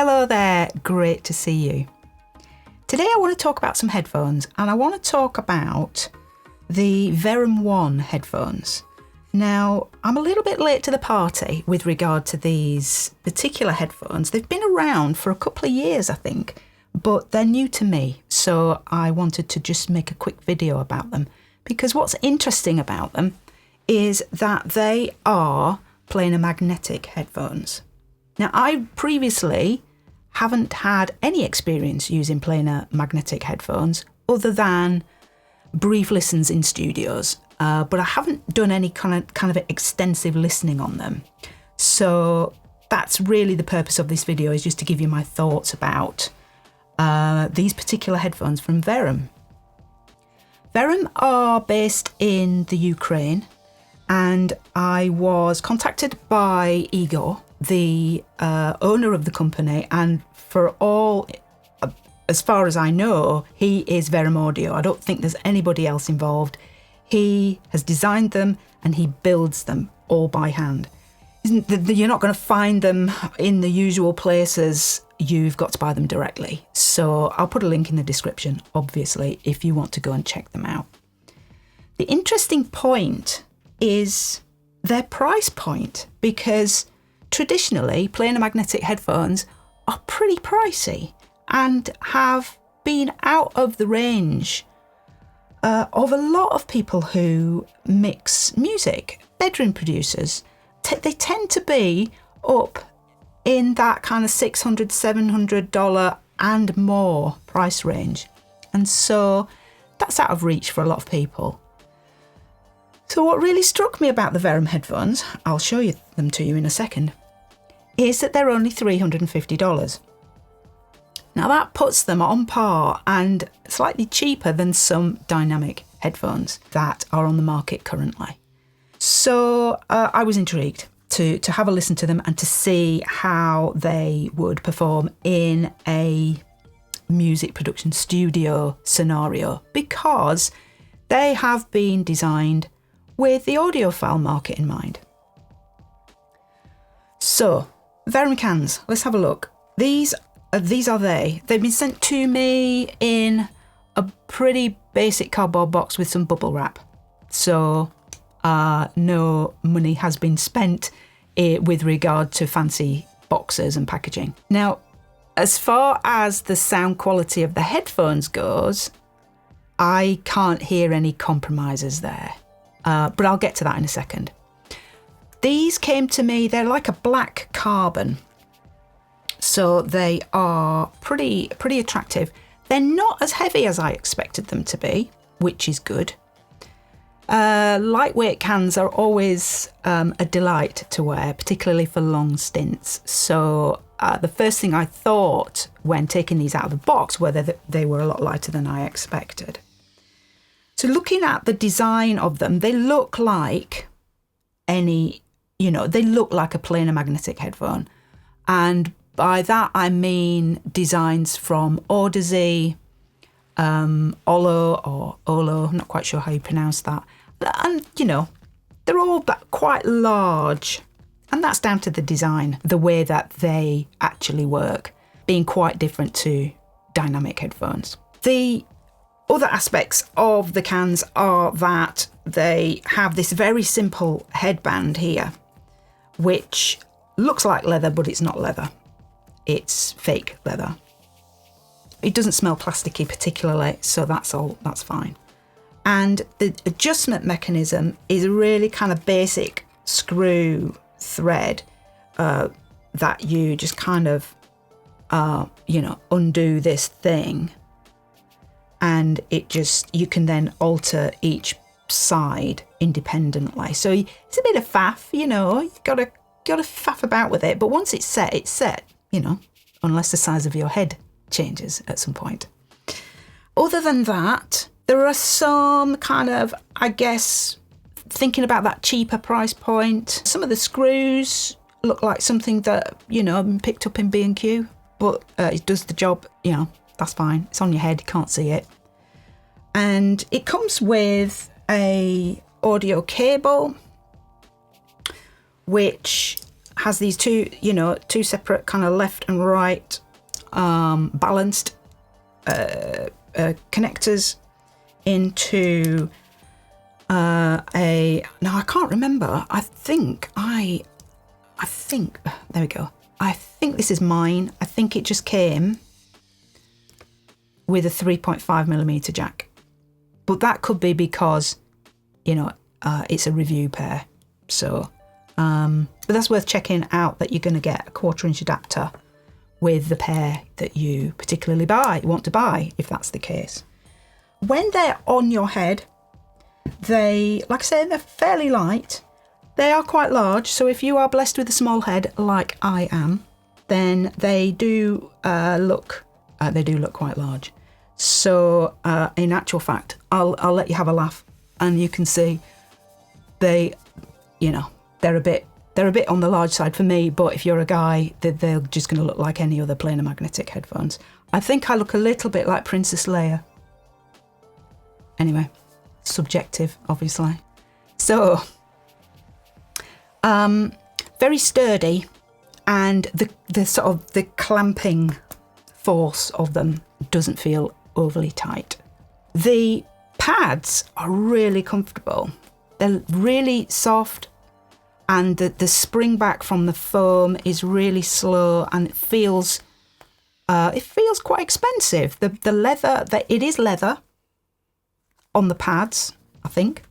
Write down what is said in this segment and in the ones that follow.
Hello there, great to see you. Today I want to talk about some headphones, and I want to talk about the Verum 1 headphones. Now, I'm a little bit late to the party with regard to these particular headphones. They've been around for a couple of years, I think, but they're new to me, so I wanted to just make a quick video about them, because what's interesting about them is that they are planar magnetic headphones. Now, I previously haven't had any experience using planar magnetic headphones other than brief listens in studios, but I haven't done any kind of extensive listening on them. So that's really the purpose of this video, is just to give you my thoughts about these particular headphones from Verum. Verum are based in the Ukraine, and I was contacted by Igor, the owner of the company, and for all, as far as I know, he is Verum Audio. I don't think there's anybody else involved. He has designed them and he builds them all by hand. You're not going to find them in the usual places. You've got to buy them directly. So I'll put a link in the description, obviously, if you want to go and check them out. The interesting point is their price point, because traditionally planar magnetic headphones are pretty pricey and have been out of the range of a lot of people who mix music. Bedroom producers, they tend to be up in that kind of $600, $700 and more price range. And so that's out of reach for a lot of people. So what really struck me about the Verum headphones, I'll show you them to you in a second, is that they're only $350. Now that puts them on par and slightly cheaper than some dynamic headphones that are on the market currently. So I was intrigued to have a listen to them and to see how they would perform in a music production studio scenario, because they have been designed with the audiophile market in mind. So, Verum cans, let's have a look. These are they. They've been sent to me in a pretty basic cardboard box with some bubble wrap. So, no money has been spent with regard to fancy boxes and packaging. Now, as far as the sound quality of the headphones goes, I can't hear any compromises there. But I'll get to that in a second. These came to me, they're like a black carbon. So they are pretty attractive. They're not as heavy as I expected them to be, which is good. Lightweight cans are always a delight to wear, particularly for long stints. So the first thing I thought when taking these out of the box were that they were a lot lighter than I expected. So looking at the design of them, they look like they look like a planar magnetic headphone. And by that, I mean designs from Audeze, Olo, I'm not quite sure how you pronounce that. And, they're all quite large. And that's down to the design, the way that they actually work, being quite different to dynamic headphones. The other aspects of the cans are that they have this very simple headband here, which looks like leather, but it's not leather. It's fake leather. It doesn't smell plasticky particularly, so that's fine. And the adjustment mechanism is a really kind of basic screw thread that you just kind of, undo this thing. And you can then alter each side independently. So it's a bit of faff, you've got to faff about with it. But once it's set, unless the size of your head changes at some point. Other than that, there are some kind of, I guess, thinking about that cheaper price point. Some of the screws look like something that, picked up in B&Q, but it does the job, that's fine. It's on your head, you can't see it. And it comes with a audio cable, which has these two separate kind of left and right balanced connectors into now I can't remember. I think there we go. I think this is mine. I think it just came with a 3.5mm jack, but that could be because it's a review pair. So, but that's worth checking out, that you're going to get a 1/4" adapter with the pair that you particularly want to buy, if that's the case. When they're on your head, they, like I said, they're fairly light. They are quite large, so if you are blessed with a small head like I am, then they do look quite large. So in actual fact, I'll let you have a laugh, and you can see they're a bit on the large side for me. But if you're a guy, they're just going to look like any other planar magnetic headphones. I think I look a little bit like Princess Leia. Anyway, subjective, obviously. So, very sturdy, and the sort of the clamping force of them doesn't feel overly tight. The pads are really comfortable. They're really soft, and the spring back from the foam is really slow, and it feels quite expensive. The leather, it is leather on the pads, I think.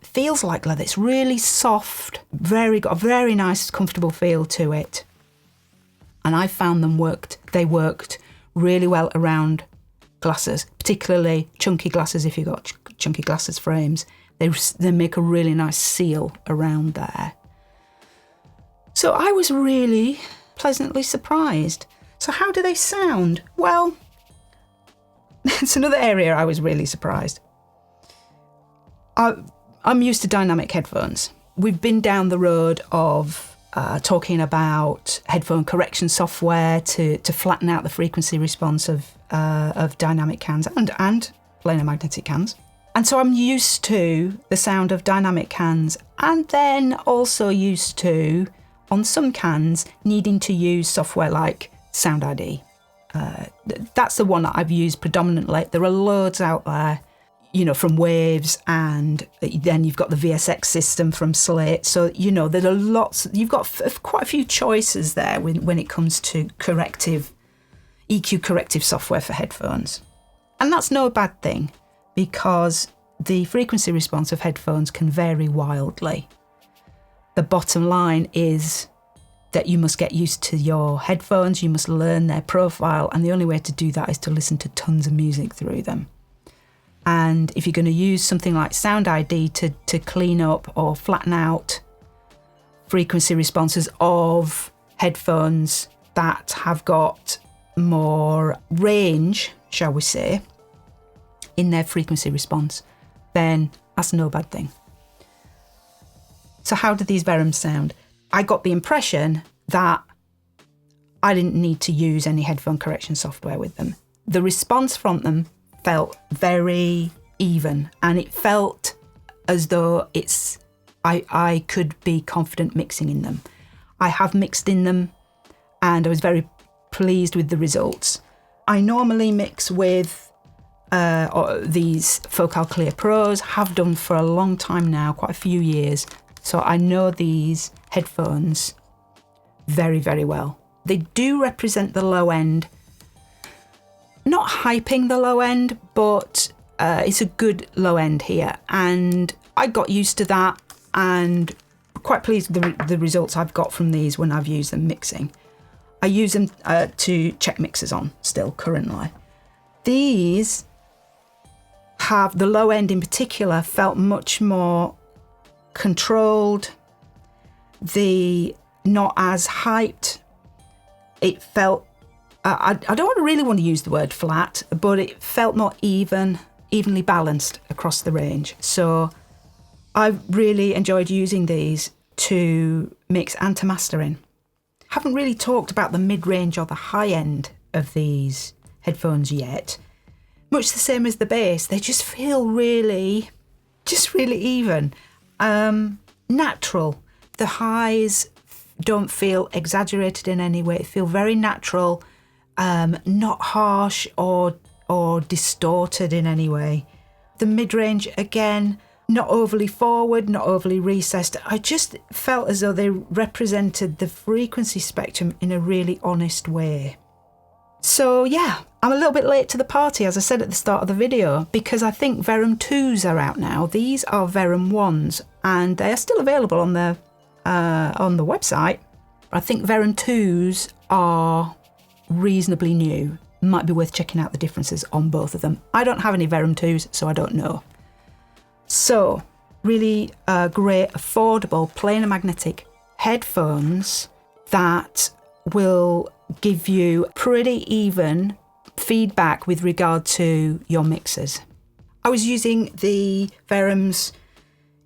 Feels like leather. It's really soft, got a very nice, comfortable feel to it. And I found they worked really well around glasses, particularly chunky glasses. If you've got chunky glasses frames, they make a really nice seal around there. So I was really pleasantly surprised. So how do they sound? Well, it's another area I was really surprised. I'm used to dynamic headphones. We've been down the road of talking about headphone correction software to flatten out the frequency response of dynamic cans and planar magnetic cans. And so I'm used to the sound of dynamic cans, and then also used to, on some cans, needing to use software like Sound ID. That's the one that I've used predominantly. There are loads out there, from Waves, and then you've got the VSX system from Slate. So, there are lots, you've got quite a few choices there when it comes to EQ corrective software for headphones. And that's no bad thing, because the frequency response of headphones can vary wildly. The bottom line is that you must get used to your headphones, you must learn their profile, and the only way to do that is to listen to tons of music through them. And if you're going to use something like Sound ID to clean up or flatten out frequency responses of headphones that have got more range, shall we say, in their frequency response, then that's no bad thing. So how do these Verums sound? I got the impression that I didn't need to use any headphone correction software with them. The response from them felt very even, and it felt as though I could be confident mixing in them. I have mixed in them, and I was very pleased with the results. I normally mix with these Focal Clear Pros, have done for a long time now, quite a few years. So I know these headphones very, very well. They do represent the low end. Not hyping the low end, but it's a good low end here. And I got used to that, and quite pleased with the results I've got from these when I've used them mixing. I use them to check mixers on still currently. These have, the low end in particular, felt much more controlled, not as hyped. It felt, I don't really want to use the word flat, but it felt more evenly balanced across the range. So I really enjoyed using these to mix and to mastering. Haven't really talked about the mid-range or the high end of these headphones yet. Much the same as the bass, they just feel really even. Natural. the highs don't feel exaggerated in any way. They feel very natural, not harsh or distorted in any way. The mid-range, again, not overly forward, not overly recessed. I just felt as though they represented the frequency spectrum in a really honest way. So yeah, I'm a little bit late to the party, as I said at the start of the video, because I think Verum 2s are out now. These are Verum 1s, and they are still available on the website. I think Verum 2s are reasonably new. Might be worth checking out the differences on both of them. I don't have any Verum 2s, so I don't know. So, really great, affordable, planar magnetic headphones that will give you pretty even feedback with regard to your mixers. I was using the Verums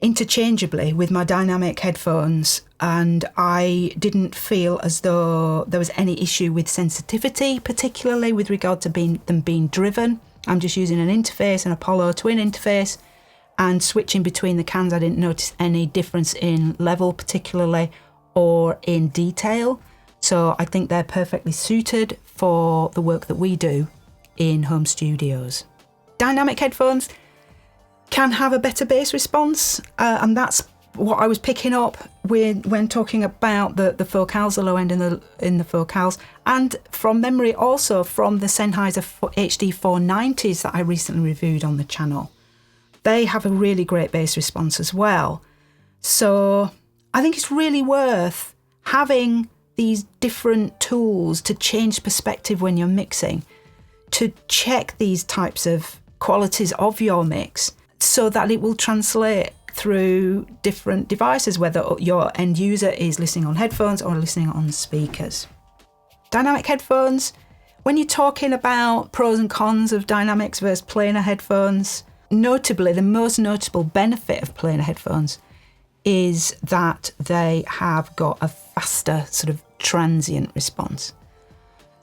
interchangeably with my dynamic headphones, and I didn't feel as though there was any issue with sensitivity, particularly with regard to them being driven. I'm just using an interface, an Apollo twin interface, and switching between the cans. I didn't notice any difference in level particularly or in detail. So I think they're perfectly suited for the work that we do in home studios. Dynamic headphones can have a better bass response, and that's what I was picking up when talking about the focals, the low end in the focals, and from memory also from the Sennheiser HD 490s that I recently reviewed on the channel. They have a really great bass response as well. So I think it's really worth having these different tools to change perspective when you're mixing, to check these types of qualities of your mix so that it will translate through different devices, whether your end user is listening on headphones or listening on speakers. Dynamic headphones, when you're talking about pros and cons of dynamics versus planar headphones, notably the most notable benefit of planar headphones is that they have got a faster sort of transient response.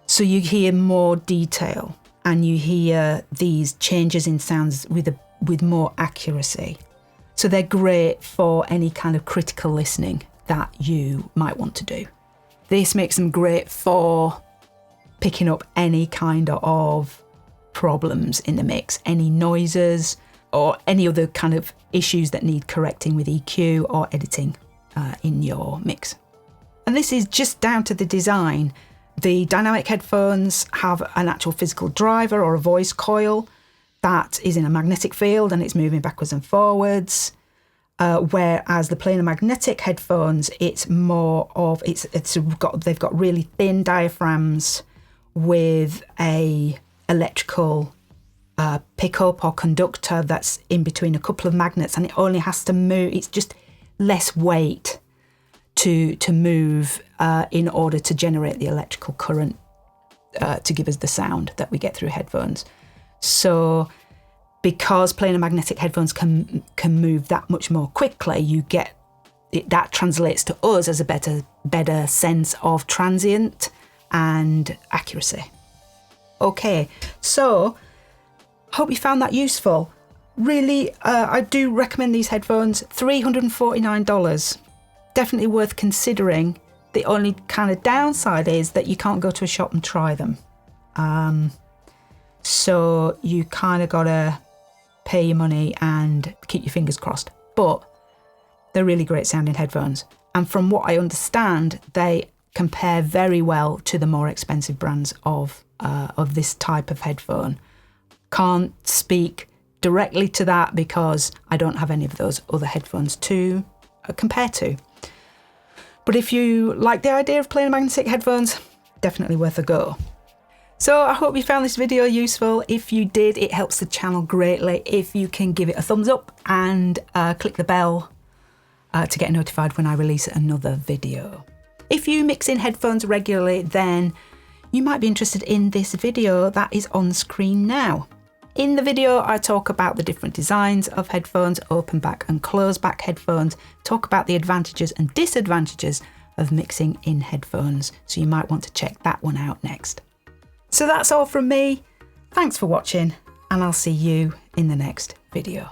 So you hear more detail and you hear these changes in sounds with more accuracy. So they're great for any kind of critical listening that you might want to do. This makes them great for picking up any kind of problems in the mix, any noises or any other kind of issues that need correcting with EQ or editing in your mix. And this is just down to the design. The dynamic headphones have an actual physical driver or a voice coil that is in a magnetic field and it's moving backwards and forwards. Whereas the planar magnetic headphones, it's more of they've got really thin diaphragms with a electrical pickup or conductor that's in between a couple of magnets, and it only has to move. It's just less weight to move in order to generate the electrical current to give us the sound that we get through headphones. So because planar magnetic headphones can move that much more quickly, that translates to us as a better sense of transient and accuracy. Okay, so hope you found that useful. Really, I do recommend these headphones. $349. Definitely worth considering. The only kind of downside is that you can't go to a shop and try them. So you kind of got to pay your money and keep your fingers crossed. But they're really great sounding headphones. And from what I understand, they compare very well to the more expensive brands of this type of headphone. Can't speak directly to that because I don't have any of those other headphones to compare to. But if you like the idea of planar magnetic headphones, definitely worth a go. So I hope you found this video useful. If you did, it helps the channel greatly if you can give it a thumbs up and click the bell to get notified when I release another video. If you mix in headphones regularly, then you might be interested in this video that is on screen now. In the video, I talk about the different designs of headphones, open back and close back headphones, talk about the advantages and disadvantages of mixing in headphones. So you might want to check that one out next. So that's all from me. Thanks for watching, and I'll see you in the next video.